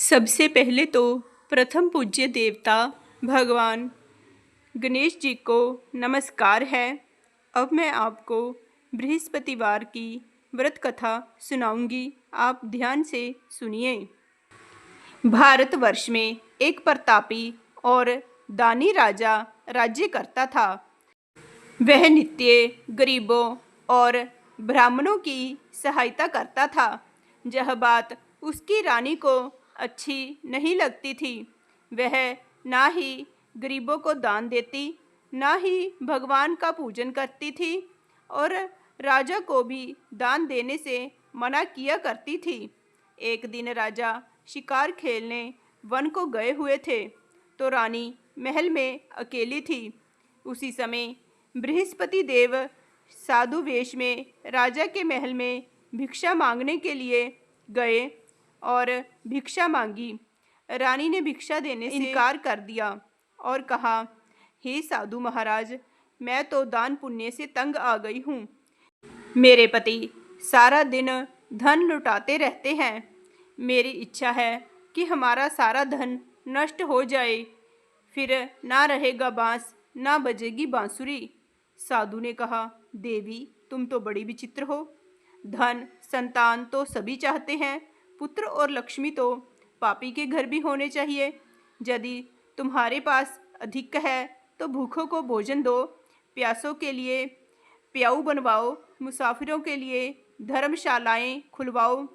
सबसे पहले तो प्रथम पूज्य देवता भगवान गणेश जी को नमस्कार है। अब मैं आपको बृहस्पतिवार की व्रत कथा सुनाऊंगी, आप ध्यान से सुनिए। भारतवर्ष में एक प्रतापी और दानी राजा राज्य करता था। वह नित्य गरीबों और ब्राह्मणों की सहायता करता था। यह बात उसकी रानी को अच्छी नहीं लगती थी। वह ना ही गरीबों को दान देती, ना ही भगवान का पूजन करती थी और राजा को भी दान देने से मना किया करती थी। एक दिन राजा शिकार खेलने वन को गए हुए थे, तो रानी महल में अकेली थी। उसी समय बृहस्पति देव साधु वेश में राजा के महल में भिक्षा मांगने के लिए गए और भिक्षा मांगी। रानी ने भिक्षा देने से इनकार कर दिया और कहा, हे साधु महाराज, मैं तो दान पुण्य से तंग आ गई हूँ। मेरे पति सारा दिन धन लुटाते रहते हैं। मेरी इच्छा है कि हमारा सारा धन नष्ट हो जाए, फिर ना रहेगा बांस, ना बजेगी बांसुरी। साधु ने कहा, देवी, तुम तो बड़ी विचित्र हो। धन संतान तो सभी चाहते हैं, पुत्र और लक्ष्मी तो पापी के घर भी होने चाहिए। यदि तुम्हारे पास अधिक है तो भूखों को भोजन दो, प्यासों के लिए प्याऊ बनवाओ, मुसाफिरों के लिए धर्मशालाएं खुलवाओ।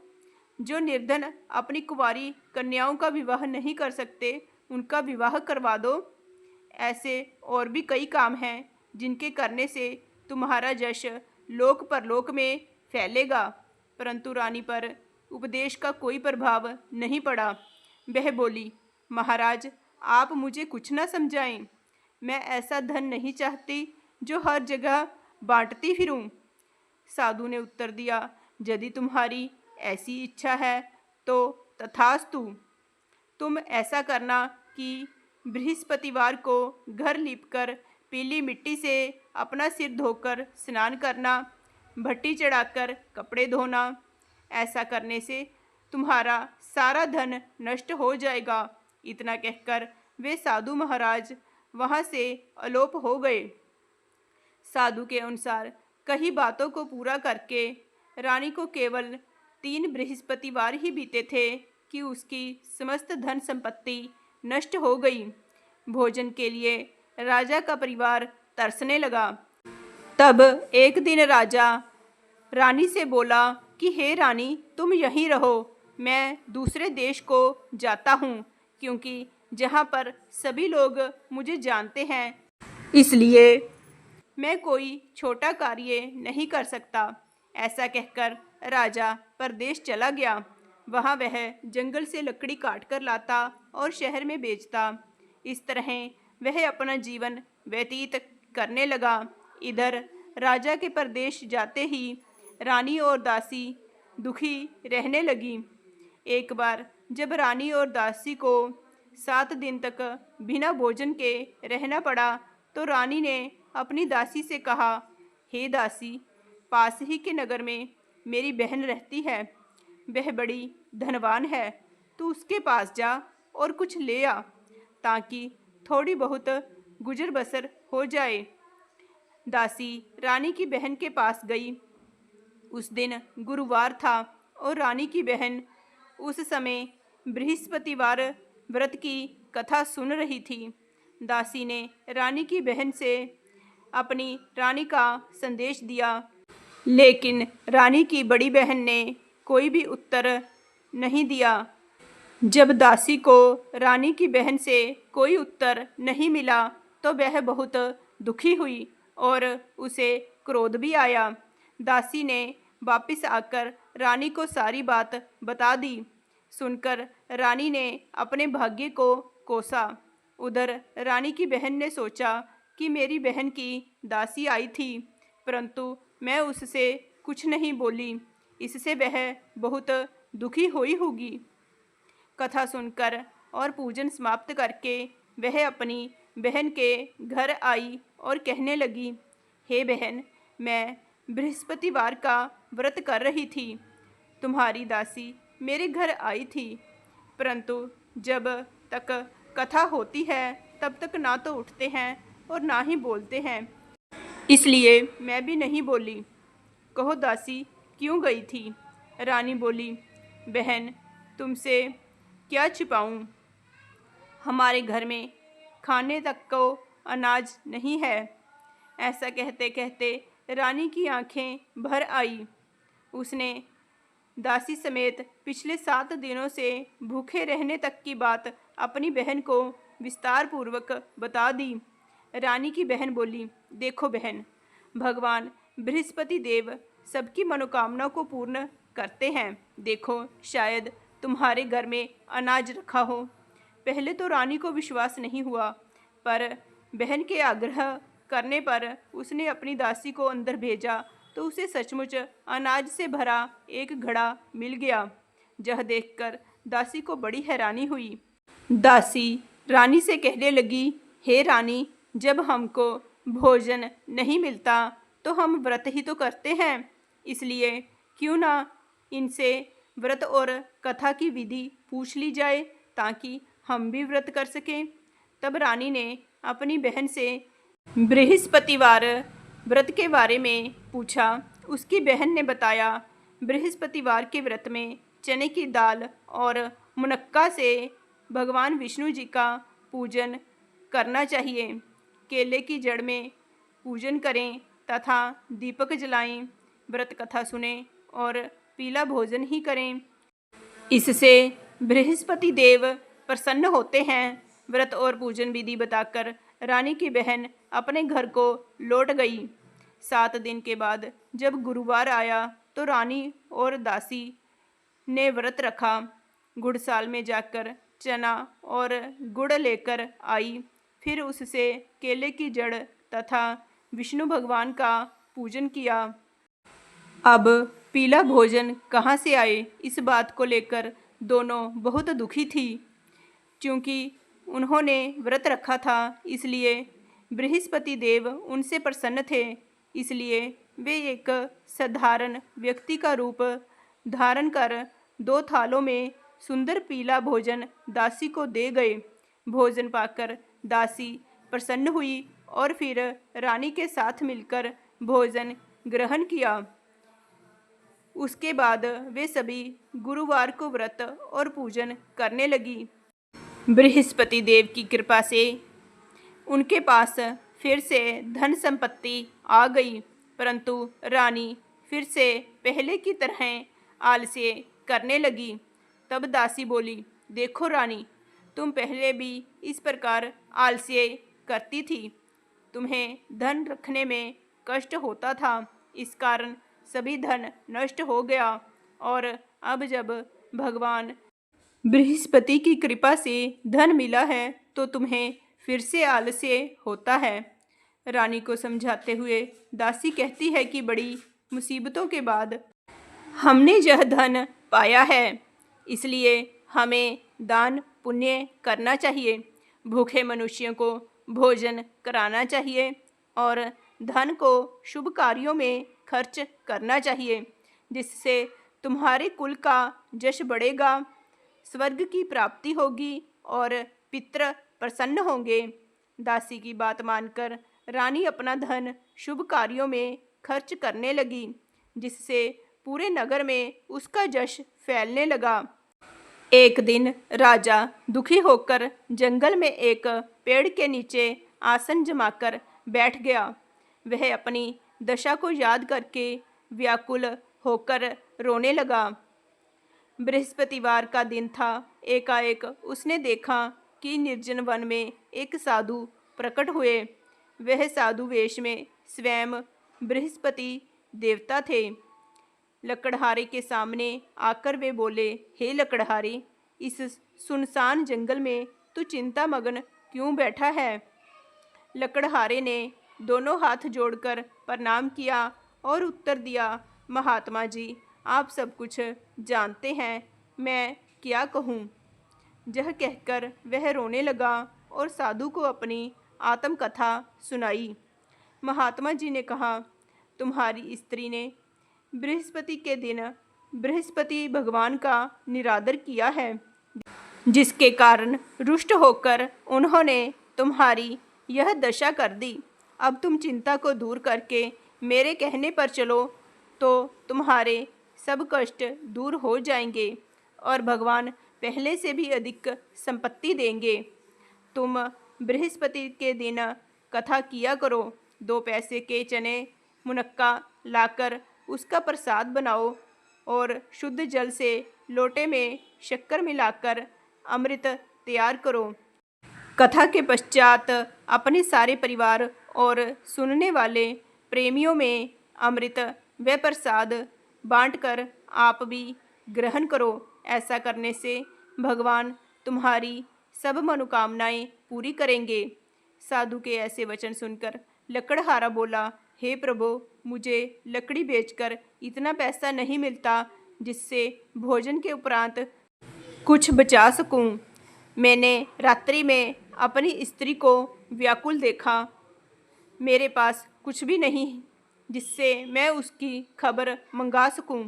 जो निर्धन अपनी कुंवारी कन्याओं का विवाह नहीं कर सकते, उनका विवाह करवा दो। ऐसे और भी कई काम हैं जिनके करने से तुम्हारा यश लोक परलोक में फैलेगा। परंतु रानी पर उपदेश का कोई प्रभाव नहीं पड़ा। वह बोली, महाराज, आप मुझे कुछ न समझाएं। मैं ऐसा धन नहीं चाहती जो हर जगह बांटती फिरूं। साधु ने उत्तर दिया, यदि तुम्हारी ऐसी इच्छा है तो तथास्तु। तुम ऐसा करना कि बृहस्पतिवार को घर लीपकर पीली मिट्टी से अपना सिर धोकर स्नान करना, भट्टी चढ़ाकर कपड़े धोना। ऐसा करने से तुम्हारा सारा धन नष्ट हो जाएगा। इतना कहकर वे साधु महाराज वहाँ से अलोप हो गए। साधु के अनुसार कई बातों को पूरा करके रानी को केवल 3 बृहस्पतिवार ही बीते थे कि उसकी समस्त धन संपत्ति नष्ट हो गई। भोजन के लिए राजा का परिवार तरसने लगा। तब एक दिन राजा रानी से बोला कि हे रानी, तुम यहीं रहो, मैं दूसरे देश को जाता हूँ, क्योंकि जहाँ पर सभी लोग मुझे जानते हैं, इसलिए मैं कोई छोटा कार्य नहीं कर सकता। ऐसा कहकर राजा परदेश चला गया। वहाँ वह जंगल से लकड़ी काट कर लाता और शहर में बेचता। इस तरह वह अपना जीवन व्यतीत करने लगा। इधर राजा के परदेश जाते ही रानी और दासी दुखी रहने लगी। एक बार जब रानी और दासी को 7 दिन तक बिना भोजन के रहना पड़ा, तो रानी ने अपनी दासी से कहा, हे दासी, पास ही के नगर में मेरी बहन रहती है। वह बड़ी धनवान है, तू उसके पास जा और कुछ ले आ, ताकि थोड़ी बहुत गुजर बसर हो जाए। दासी रानी की बहन के पास गई। उस दिन गुरुवार था और रानी की बहन उस समय बृहस्पतिवार व्रत की कथा सुन रही थी। दासी ने रानी की बहन से अपनी रानी का संदेश दिया, लेकिन रानी की बड़ी बहन ने कोई भी उत्तर नहीं दिया। जब दासी को रानी की बहन से कोई उत्तर नहीं मिला तो वह बहुत दुखी हुई और उसे क्रोध भी आया। दासी ने वापस आकर रानी को सारी बात बता दी। सुनकर रानी ने अपने भाग्य को कोसा। उधर रानी की बहन ने सोचा कि मेरी बहन की दासी आई थी, परंतु मैं उससे कुछ नहीं बोली, इससे वह बहुत दुखी हुई होगी। कथा सुनकर और पूजन समाप्त करके वह अपनी बहन के घर आई और कहने लगी, हे बहन, मैं बृहस्पतिवार का व्रत कर रही थी। तुम्हारी दासी मेरे घर आई थी। परंतु जब तक कथा होती है तब तक ना तो उठते हैं और ना ही बोलते हैं। इसलिए मैं भी नहीं बोली। कहो दासी, क्यों गई थी? रानी बोली, बहन, तुमसे क्या छिपाऊं? हमारे घर में खाने तक को अनाज नहीं है। ऐसा कहते कहते रानी की आंखें भर आई। उसने दासी समेत पिछले 7 दिनों से भूखे रहने तक की बात अपनी बहन को विस्तार पूर्वक बता दी। रानी की बहन बोली, देखो बहन, भगवान बृहस्पति देव सबकी मनोकामना को पूर्ण करते हैं। देखो, शायद तुम्हारे घर में अनाज रखा हो। पहले तो रानी को विश्वास नहीं हुआ, पर बहन के आग्रह करने पर उसने अपनी दासी को अंदर भेजा तो उसे सचमुच अनाज से भरा एक घड़ा मिल गया। यह देखकर दासी को बड़ी हैरानी हुई। दासी रानी से कहने लगी, हे रानी, जब हमको भोजन नहीं मिलता तो हम व्रत ही तो करते हैं, इसलिए क्यों ना इनसे व्रत और कथा की विधि पूछ ली जाए ताकि हम भी व्रत कर सकें। तब रानी ने अपनी बहन से बृहस्पतिवार व्रत के बारे में पूछा। उसकी बहन ने बताया, बृहस्पतिवार के व्रत में चने की दाल और मुनक्का से भगवान विष्णु जी का पूजन करना चाहिए। केले की जड़ में पूजन करें तथा दीपक जलाएं, व्रत कथा सुनें और पीला भोजन ही करें। इससे बृहस्पति देव प्रसन्न होते हैं। व्रत और पूजन विधि बताकर रानी की बहन अपने घर को लौट गई। 7 दिन के बाद जब गुरुवार आया तो रानी और दासी ने व्रत रखा। गुड़साल में जाकर चना और गुड़ लेकर आई। फिर उससे केले की जड़ तथा विष्णु भगवान का पूजन किया। अब पीला भोजन कहाँ से आए, इस बात को लेकर दोनों बहुत दुखी थी। क्योंकि उन्होंने व्रत रखा था, इसलिए बृहस्पति देव उनसे प्रसन्न थे। इसलिए वे एक साधारण व्यक्ति का रूप धारण कर 2 थालों में सुंदर पीला भोजन दासी को दे गए। भोजन पाकर दासी प्रसन्न हुई और फिर रानी के साथ मिलकर भोजन ग्रहण किया। उसके बाद वे सभी गुरुवार को व्रत और पूजन करने लगी। बृहस्पति देव की कृपा से उनके पास फिर से धन संपत्ति आ गई, परंतु रानी फिर से पहले की तरह आलस्य करने लगी। तब दासी बोली, देखो रानी, तुम पहले भी इस प्रकार आलस्य करती थी। तुम्हें धन रखने में कष्ट होता था, इस कारण सभी धन नष्ट हो गया, और अब जब भगवान बृहस्पति की कृपा से धन मिला है तो तुम्हें फिर से आलस्य होता है। रानी को समझाते हुए दासी कहती है कि बड़ी मुसीबतों के बाद हमने यह धन पाया है, इसलिए हमें दान पुण्य करना चाहिए, भूखे मनुष्यों को भोजन कराना चाहिए और धन को शुभ कार्यों में खर्च करना चाहिए, जिससे तुम्हारे कुल का यश बढ़ेगा, स्वर्ग की प्राप्ति होगी और पितृ प्रसन्न होंगे। दासी की बात मानकर रानी अपना धन शुभ कार्यों में खर्च करने लगी, जिससे पूरे नगर में उसका यश फैलने लगा। एक दिन राजा दुखी होकर जंगल में एक पेड़ के नीचे आसन जमाकर बैठ गया। वह अपनी दशा को याद करके व्याकुल होकर रोने लगा। बृहस्पतिवार का दिन था। एकाएक उसने देखा कि निर्जन वन में एक साधु प्रकट हुए। वह साधु वेश में स्वयं बृहस्पति देवता थे। लकड़हारे के सामने आकर वे बोले, हे लकड़हारे, इस सुनसान जंगल में तू चिंता मग्न क्यों बैठा है? लकड़हारे ने दोनों हाथ जोड़कर प्रणाम किया और उत्तर दिया, महात्मा जी, आप सब कुछ जानते हैं, मैं क्या कहूँ? यह कहकर वह रोने लगा और साधु को अपनी आत्मकथा सुनाई। महात्मा जी ने कहा, तुम्हारी स्त्री ने बृहस्पति के दिन बृहस्पति भगवान का निरादर किया है, जिसके कारण रुष्ट होकर उन्होंने तुम्हारी यह दशा कर दी। अब तुम चिंता को दूर करके मेरे कहने पर चलो तो तुम्हारे सब कष्ट दूर हो जाएंगे और भगवान पहले से भी अधिक संपत्ति देंगे। तुम बृहस्पति के दिन कथा किया करो। 2 पैसे के चने मुनक्का लाकर उसका प्रसाद बनाओ और शुद्ध जल से लोटे में शक्कर मिलाकर अमृत तैयार करो। कथा के पश्चात अपने सारे परिवार और सुनने वाले प्रेमियों में अमृत व प्रसाद बांटकर आप भी ग्रहण करो। ऐसा करने से भगवान तुम्हारी सब मनोकामनाएं पूरी करेंगे। साधु के ऐसे वचन सुनकर लकड़हारा बोला, हे प्रभु, मुझे लकड़ी बेचकर इतना पैसा नहीं मिलता जिससे भोजन के उपरांत कुछ बचा सकूं। मैंने रात्रि में अपनी स्त्री को व्याकुल देखा। मेरे पास कुछ भी नहीं जिससे मैं उसकी खबर मंगा सकूं।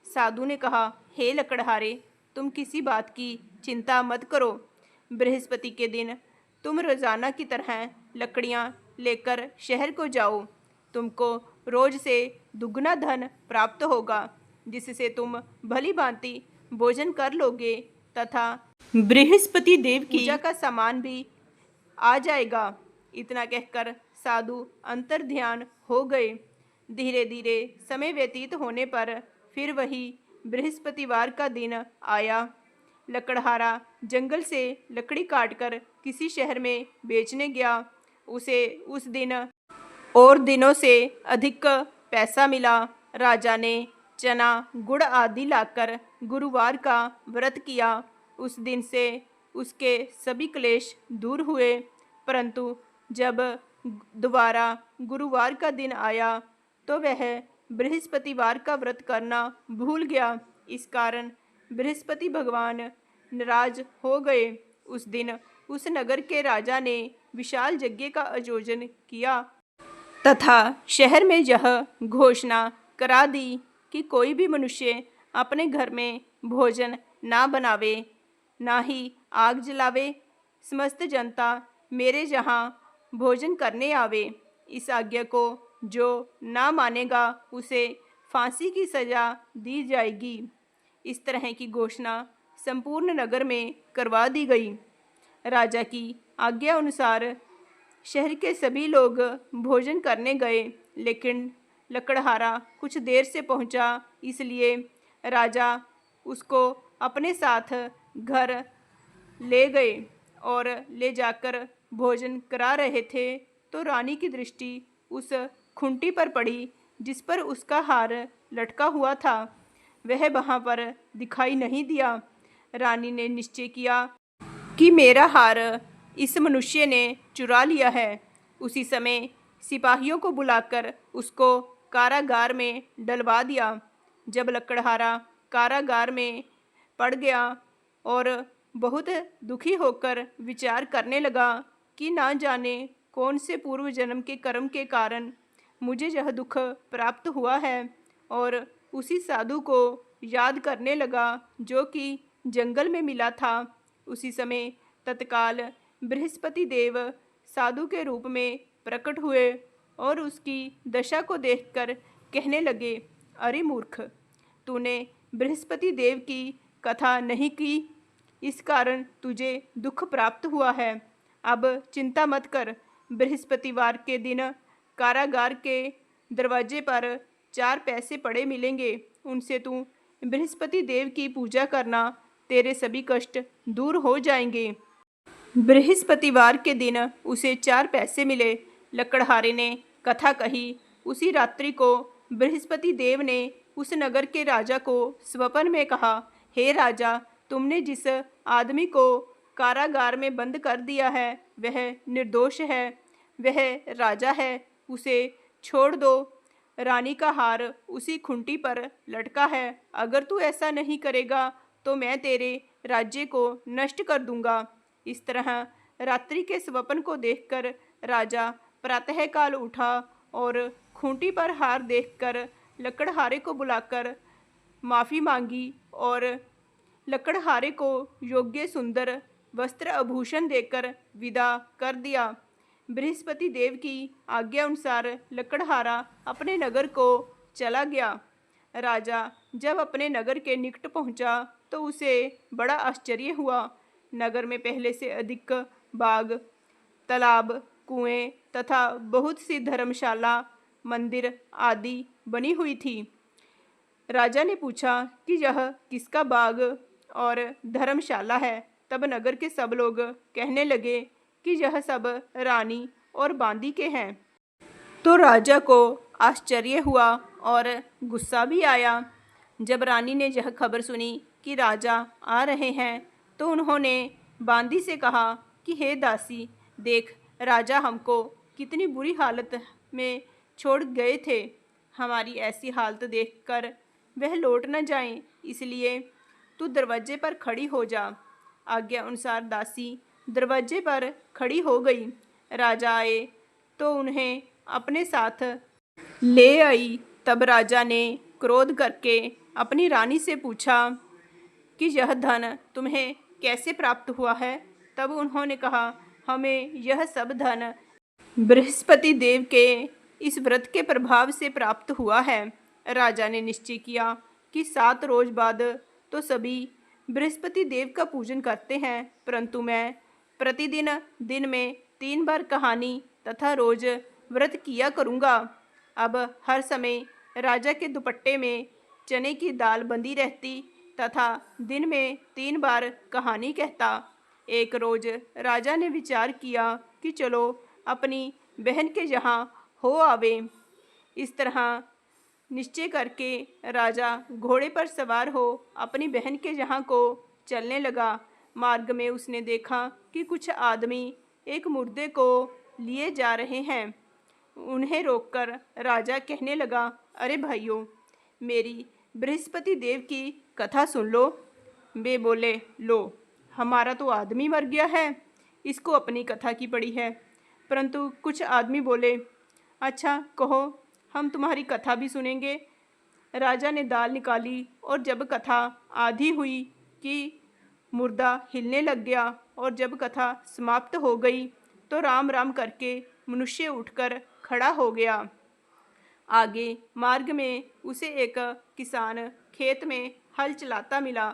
साधु ने कहा, हे लकड़हारे, तुम किसी बात की चिंता मत करो। बृहस्पति के दिन तुम रोजाना की तरह लकड़ियां लेकर शहर को जाओ। तुमको रोज से दुगना धन प्राप्त होगा, जिससे तुम भली भांति भोजन कर लोगे तथा बृहस्पति देव की पूजा का सामान भी आ जाएगा। इतना कहकर साधु अंतर ध्यान हो गए। धीरे धीरे समय व्यतीत होने पर फिर वही बृहस्पतिवार का दिन आया। लकड़हारा जंगल से लकड़ी काटकर किसी शहर में बेचने गया। उसे उस दिन और दिनों से अधिक पैसा मिला। राजा ने चना गुड़ आदि लाकर गुरुवार का व्रत किया। उस दिन से उसके सभी क्लेश दूर हुए। परंतु जब दोबारा गुरुवार का दिन आया तो वह बृहस्पतिवार का व्रत करना भूल गया। इस कारण बृहस्पति भगवान नाराज हो गए। उस दिन उस नगर के राजा ने विशाल यज्ञ का आयोजन किया तथा शहर में यह घोषणा करा दी कि कोई भी मनुष्य अपने घर में भोजन ना बनावे, ना ही आग जलावे। समस्त जनता मेरे यहाँ भोजन करने आवे। इस आज्ञा को जो ना मानेगा उसे फांसी की सजा दी जाएगी। इस तरह की घोषणा संपूर्ण नगर में करवा दी गई। राजा की आज्ञा अनुसार शहर के सभी लोग भोजन करने गए, लेकिन लकड़हारा कुछ देर से पहुंचा, इसलिए राजा उसको अपने साथ घर ले गए और ले जाकर भोजन करा रहे थे तो रानी की दृष्टि उस खूंटी पर पड़ी जिस पर उसका हार लटका हुआ था। वह वहाँ पर दिखाई नहीं दिया। रानी ने निश्चय किया कि मेरा हार इस मनुष्य ने चुरा लिया है। उसी समय सिपाहियों को बुलाकर उसको कारागार में डलवा दिया। जब लकड़हारा कारागार में पड़ गया और बहुत दुखी होकर विचार करने लगा कि ना जाने कौन से पूर्व जन्म के कर्म के कारण मुझे यह दुख प्राप्त हुआ है, और उसी साधु को याद करने लगा जो कि जंगल में मिला था। उसी समय तत्काल बृहस्पति देव साधु के रूप में प्रकट हुए और उसकी दशा को देखकर कहने लगे, अरे मूर्ख, तूने बृहस्पति देव की कथा नहीं की, इस कारण तुझे दुख प्राप्त हुआ है। अब चिंता मत कर। बृहस्पतिवार के दिन कारागार के दरवाजे पर 4 पैसे पड़े मिलेंगे। उनसे तू बृहस्पति देव की पूजा करना, तेरे सभी कष्ट दूर हो जाएंगे। बृहस्पतिवार के दिन उसे 4 पैसे मिले। लकड़हारे ने कथा कही। उसी रात्रि को बृहस्पति देव ने उस नगर के राजा को स्वप्न में कहा, हे राजा, तुमने जिस आदमी को कारागार में बंद कर दिया है वह निर्दोष है, वह राजा है, उसे छोड़ दो। रानी का हार उसी खूंटी पर लटका है। अगर तू ऐसा नहीं करेगा तो मैं तेरे राज्य को नष्ट कर दूंगा। इस तरह रात्रि के स्वप्न को देखकर राजा प्रातःकाल उठा और खूंटी पर हार देखकर लकड़हारे को बुलाकर माफ़ी मांगी और लकड़हारे को योग्य सुंदर वस्त्र आभूषण देकर विदा कर दिया। बृहस्पति देव की आज्ञा अनुसार लकड़हारा अपने नगर को चला गया। राजा जब अपने नगर के निकट पहुंचा तो उसे बड़ा आश्चर्य हुआ। नगर में पहले से अधिक बाग, तालाब, कुएं तथा बहुत सी धर्मशाला, मंदिर आदि बनी हुई थी। राजा ने पूछा कि यह किसका बाग और धर्मशाला है। तब नगर के सब लोग कहने लगे कि यह सब रानी और बांदी के हैं। तो राजा को आश्चर्य हुआ और गुस्सा भी आया। जब रानी ने यह खबर सुनी कि राजा आ रहे हैं तो उन्होंने बांदी से कहा कि हे दासी, देख राजा हमको कितनी बुरी हालत में छोड़ गए थे। हमारी ऐसी हालत देखकर वह लौट न जाएं, इसलिए तू दरवाजे पर खड़ी हो जा। आज्ञा अनुसार दासी दरवाजे पर खड़ी हो गई। राजा आए तो उन्हें अपने साथ ले आई। तब राजा ने क्रोध करके अपनी रानी से पूछा कि यह धन तुम्हें कैसे प्राप्त हुआ है। तब उन्होंने कहा, हमें यह सब धन बृहस्पति देव के इस व्रत के प्रभाव से प्राप्त हुआ है। राजा ने निश्चय किया कि 7 रोज बाद तो सभी बृहस्पति देव का पूजन करते हैं, परंतु मैं प्रतिदिन दिन में 3 बार कहानी तथा रोज व्रत किया करूँगा। अब हर समय राजा के दुपट्टे में चने की दाल बंधी रहती तथा दिन में 3 बार कहानी कहता। एक रोज राजा ने विचार किया कि चलो अपनी बहन के यहाँ हो आवे। इस तरह निश्चय करके राजा घोड़े पर सवार हो अपनी बहन के यहाँ को चलने लगा। मार्ग में उसने देखा कि कुछ आदमी एक मुर्दे को लिए जा रहे हैं। उन्हें रोककर राजा कहने लगा, अरे भाइयों, मेरी बृहस्पति देव की कथा सुन लो। वे बोले, लो, हमारा तो आदमी मर गया है, इसको अपनी कथा की पड़ी है। परंतु कुछ आदमी बोले, अच्छा कहो, हम तुम्हारी कथा भी सुनेंगे। राजा ने दाल निकाली और जब कथा आधी हुई कि मुर्दा हिलने लग गया और जब कथा समाप्त हो गई तो राम राम करके मनुष्य उठकर खड़ा हो गया। आगे मार्ग में उसे एक किसान खेत में हल चलाता मिला।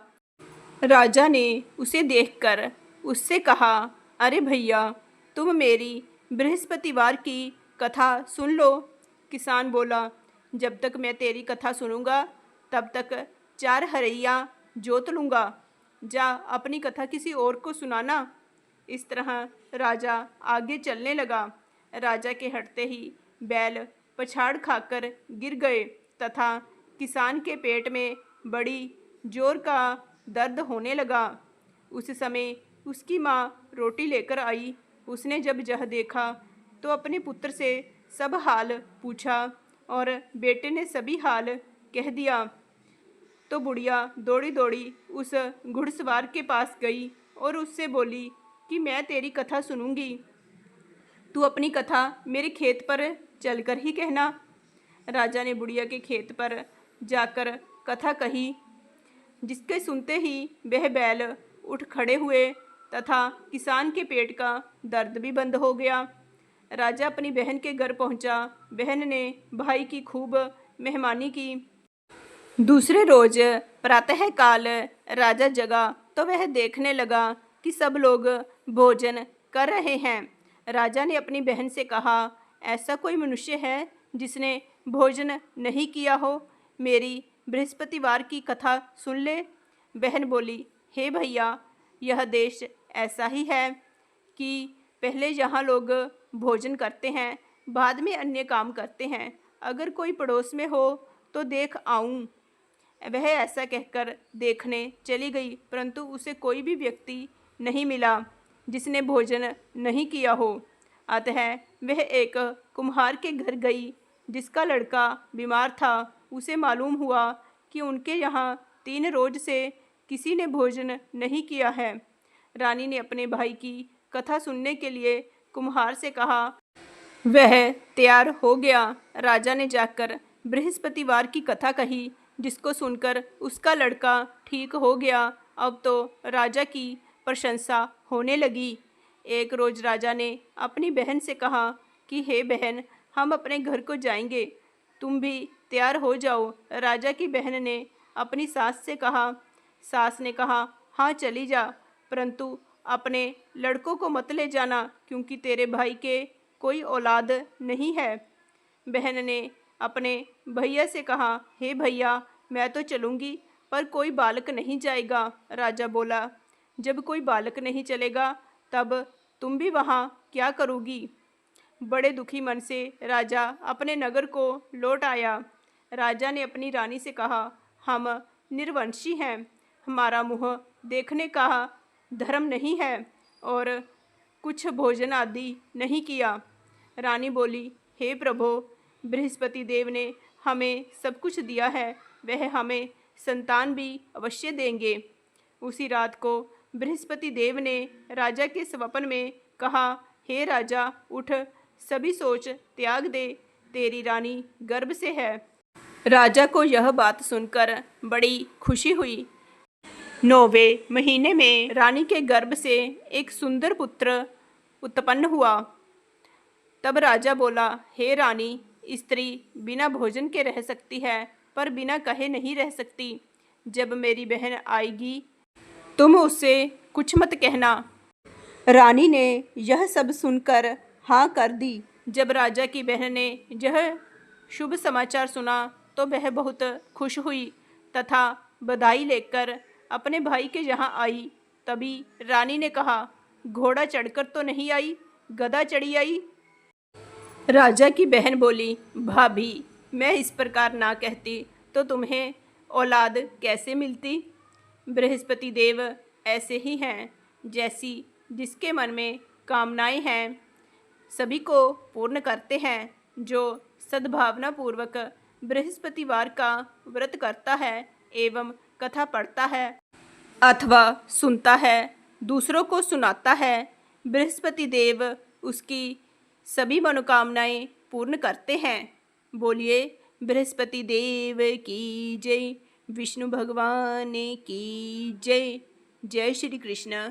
राजा ने उसे देखकर उससे कहा, अरे भैया, तुम मेरी बृहस्पतिवार की कथा सुन लो। किसान बोला, जब तक मैं तेरी कथा सुनूंगा तब तक 4 हरैया जोत लूँगा। जा अपनी कथा किसी और को सुनाना। इस तरह राजा आगे चलने लगा। राजा के हटते ही बैल पछाड़ खाकर गिर गए तथा किसान के पेट में बड़ी जोर का दर्द होने लगा। उस समय उसकी माँ रोटी लेकर आई। उसने जब यह देखा तो अपने पुत्र से सब हाल पूछा और बेटे ने सभी हाल कह दिया। तो बुढ़िया दौड़ी दौड़ी उस घुड़सवार के पास गई और उससे बोली कि मैं तेरी कथा सुनूंगी, तू अपनी कथा मेरे खेत पर चलकर ही कहना। राजा ने बुढ़िया के खेत पर जाकर कथा कही, जिसके सुनते ही वह बैल उठ खड़े हुए तथा किसान के पेट का दर्द भी बंद हो गया। राजा अपनी बहन के घर पहुंचा। बहन ने भाई की खूब मेहमानी की। दूसरे रोज प्रातःकाल राजा जगा तो वह देखने लगा कि सब लोग भोजन कर रहे हैं। राजा ने अपनी बहन से कहा, ऐसा कोई मनुष्य है जिसने भोजन नहीं किया हो? मेरी बृहस्पतिवार की कथा सुन ले। बहन बोली, हे भैया, यह देश ऐसा ही है कि पहले यहाँ लोग भोजन करते हैं, बाद में अन्य काम करते हैं। अगर कोई पड़ोस में हो तो देख आऊँ। वह ऐसा कहकर देखने चली गई, परंतु उसे कोई भी व्यक्ति नहीं मिला जिसने भोजन नहीं किया हो। अतः वह एक कुम्हार के घर गई जिसका लड़का बीमार था। उसे मालूम हुआ कि उनके यहाँ 3 रोज से किसी ने भोजन नहीं किया है। रानी ने अपने भाई की कथा सुनने के लिए कुम्हार से कहा। वह तैयार हो गया। राजा ने जाकर बृहस्पतिवार की कथा कही, जिसको सुनकर उसका लड़का ठीक हो गया अब तो राजा की प्रशंसा होने लगी। एक रोज राजा ने अपनी बहन से कहा कि हे बहन, हम अपने घर को जाएंगे, तुम भी तैयार हो जाओ। राजा की बहन ने अपनी सास से कहा। सास ने कहा, हाँ चली जा, परंतु अपने लड़कों को मत ले जाना, क्योंकि तेरे भाई के कोई औलाद नहीं है। बहन ने अपने भैया से कहा, हे भैया, मैं तो चलूँगी, पर कोई बालक नहीं जाएगा। राजा बोला, जब कोई बालक नहीं चलेगा तब तुम भी वहाँ क्या करोगी? बड़े दुखी मन से राजा अपने नगर को लौट आया। राजा ने अपनी रानी से कहा, हम निर्वंशी हैं, हमारा मुँह देखने का धर्म नहीं है और कुछ भोजन आदि नहीं किया। रानी बोली, हे प्रभु, बृहस्पति देव ने हमें सब कुछ दिया है, वह हमें संतान भी अवश्य देंगे। उसी रात को बृहस्पति देव ने राजा के स्वप्न में कहा, हे राजा, उठ, सभी सोच त्याग दे, तेरी रानी गर्भ से है। राजा को यह बात सुनकर बड़ी खुशी हुई। 9वें महीने में रानी के गर्भ से एक सुंदर पुत्र उत्पन्न हुआ। तब राजा बोला, हे रानी, स्त्री बिना भोजन के रह सकती है, पर बिना कहे नहीं रह सकती। जब मेरी बहन आएगी तुम उससे कुछ मत कहना। रानी ने यह सब सुनकर हाँ कर दी। जब राजा की बहन ने यह शुभ समाचार सुना तो वह बहुत खुश हुई तथा बधाई लेकर अपने भाई के यहाँ आई। तभी रानी ने कहा, घोड़ा चढ़कर तो नहीं आई, गधा चढ़ी आई। राजा की बहन बोली, भाभी, मैं इस प्रकार ना कहती तो तुम्हें औलाद कैसे मिलती? बृहस्पति देव ऐसे ही हैं, जैसी जिसके मन में कामनाएं हैं सभी को पूर्ण करते हैं। जो सद्भावना पूर्वक बृहस्पतिवार का व्रत करता है एवं कथा पढ़ता है अथवा सुनता है, दूसरों को सुनाता है, बृहस्पति देव उसकी सभी मनोकामनाएं पूर्ण करते हैं। बोलिए बृहस्पति देव की जय, विष्णु भगवान की जय। जय श्री कृष्ण।